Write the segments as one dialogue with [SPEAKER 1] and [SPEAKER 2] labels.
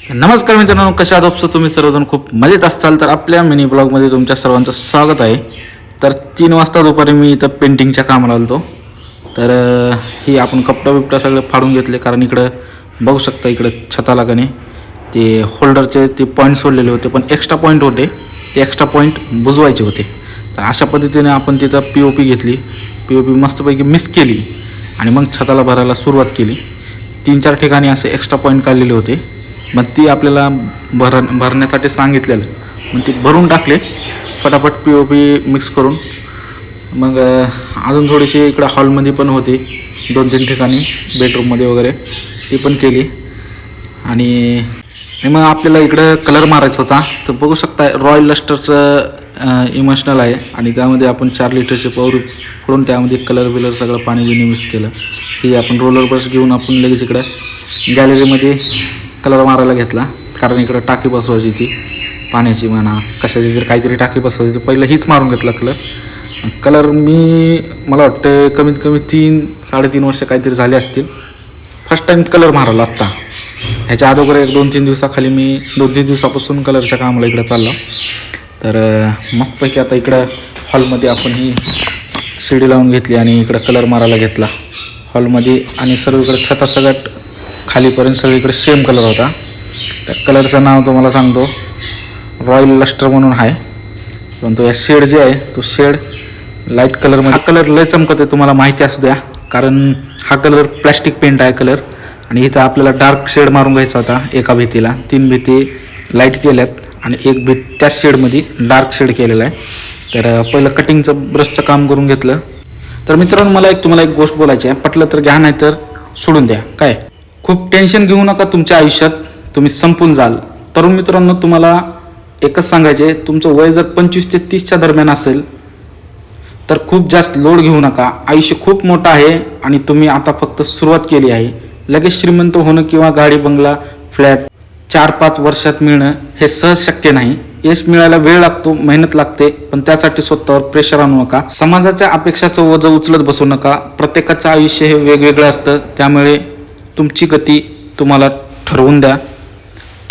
[SPEAKER 1] नमस्कार मित्रांनो, कशा आहात तुम्ही सर्वजण? खूप मजेत असाल तर आपल्या मिनी ब्लॉगमध्ये तुमच्या सर्वांचं स्वागत आहे. तर 3 वाजता दुपारी मी इथं पेंटिंगच्या कामाला आलो. तर ही आपण कपडा बिपडा सगळे फाडून घेतले, कारण इकडं बघू शकता इकडं छताला का नाही ते होल्डरचे ते पॉईंट सोडलेले होते, पण एक्स्ट्रा पॉईंट होते, ते एक्स्ट्रा पॉईंट बुजवायचे होते. तर अशा पद्धतीने आपण तिथं POP घेतली, POP मस्तपैकी मिक्स केली आणि मग छताला भरायला सुरुवात केली. 3-4 ठिकाणी असे एक्स्ट्रा पॉईंट काढलेले होते, मग ती आपल्याला भरण्यासाठी सांगितलेलं, मग ती भरून टाकले फटाफट POP मिक्स करून. मग अजून थोडीशी इकडं हॉलमध्ये पण होती 2-3 ठिकाणी, बेडरूममध्ये वगैरे ती पण केली. आणि मग आपल्याला इकडं कलर मारायचा होता. तर बघू शकता रॉयल लस्टरचं इमोशनल आहे आणि त्यामध्ये आपण 4 लिटरचे पावर फोडून त्यामध्ये कलर बिलर सगळं पाणी बिणी मिक्स केलं. ही आपण रोलर ब्रश घेऊन आपण लगेच इकडं गॅलरीमध्ये कलर मारायला घेतला, कारण इकडं टाकी बसवायची ती पाण्याची म्हणा कशाची जर काहीतरी टाकी बसवायची, पहिलं हीच मारून घेतला कलर. मला वाटतं कमीत कमी 3-3.5 वर्ष काहीतरी झाले असतील फर्स्ट टाईम कलर मारायला. आत्ता ह्याच्या अगोदर 1-2-3 दिवसाखाली मी 2-3 दिवसापासून कलरच्या कामाला इकडं चाललो. तर मस्तपैकी आता इकडं हॉलमध्ये आपण ही शिडी लावून घेतली आणि इकडं कलर मारायला घेतला हॉलमध्ये. आणि सर्वीकडे छता सगळ्यात खालीपर्यंत सगळीकडे सेम कलर होता. त्या कलरचं नाव तुम्हाला सांगतो, रॉयल लस्टर म्हणून आहे. परंतु या शेड जे आहे तो शेड लाईट कलरमध्ये, हा कलर लय चमकत आहे, तुम्हाला माहिती असू द्या, कारण हा कलर प्लॅस्टिक पेंट आहे कलर. आणि इथं आपल्याला डार्क शेड मारून घ्यायचा होता. एका भिंतीला 3 भिंती लाईट केल्यात आणि एक भिंत त्याच शेडमध्ये डार्क शेड केलेला आहे. तर पहिलं कटिंगचं ब्रशचं काम करून घेतलं. तर मित्रांनो, मला तुम्हाला एक गोष्ट बोलायची आहे, पटलं तर घ्या, नाही तर सोडून द्या. काय खूप टेन्शन घेऊ नका, तुमच्या आयुष्यात तुम्ही संपून जाल. तरुण मित्रांनो, तुम्हाला एकच सांगायचे, तुमचं वय जर 25 ते 30च्या दरम्यान असेल तर खूप जास्त लोड घेऊ नका. आयुष्य खूप मोठं आहे आणि तुम्ही आता फक्त सुरुवात केली आहे. लगेच श्रीमंत होणं किंवा गाडी बंगला फ्लॅट 4-5 वर्षात मिळणं हे सहज शक्य नाही. यश मिळायला वेळ लागतो, मेहनत लागते, पण त्यासाठी स्वतःवर प्रेशर आणू नका. समाजाच्या अपेक्षाचं वजन उचलत बसू नका. प्रत्येकाचं आयुष्य हे वेगवेगळं असतं, त्यामुळे तुमची गती तुम्हाला ठरवून द्या.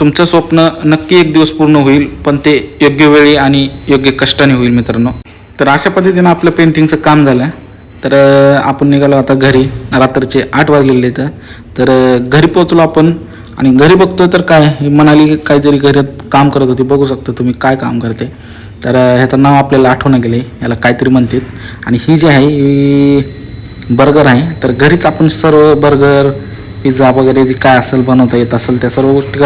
[SPEAKER 1] तुमचं स्वप्न नक्की एक दिवस पूर्ण होईल, पण ते योग्य वेळी आणि योग्य कष्टाने होईल मित्रांनो. तर अशा पद्धतीनं आपलं पेंटिंगचं काम झालं. तर आपण निघालो आता घरी. रात्रीचे 8 वाजलेले आहेत. तर घरी पोचलो आपण आणि घरी बघतो तर काय म्हणाली काहीतरी घरात काम करत होती. बघू शकता तुम्ही काय काम करते. तर ह्याचं नाव आपल्याला आठवणं गेले, याला काहीतरी म्हणतात. आणि ही जी आहे ही बर्गर आहे. तर घरीच आपण सर्व बर्गर पिझ्झा वगैरे जे काय असेल बनवता येत असेल त्या सर्व गोष्टी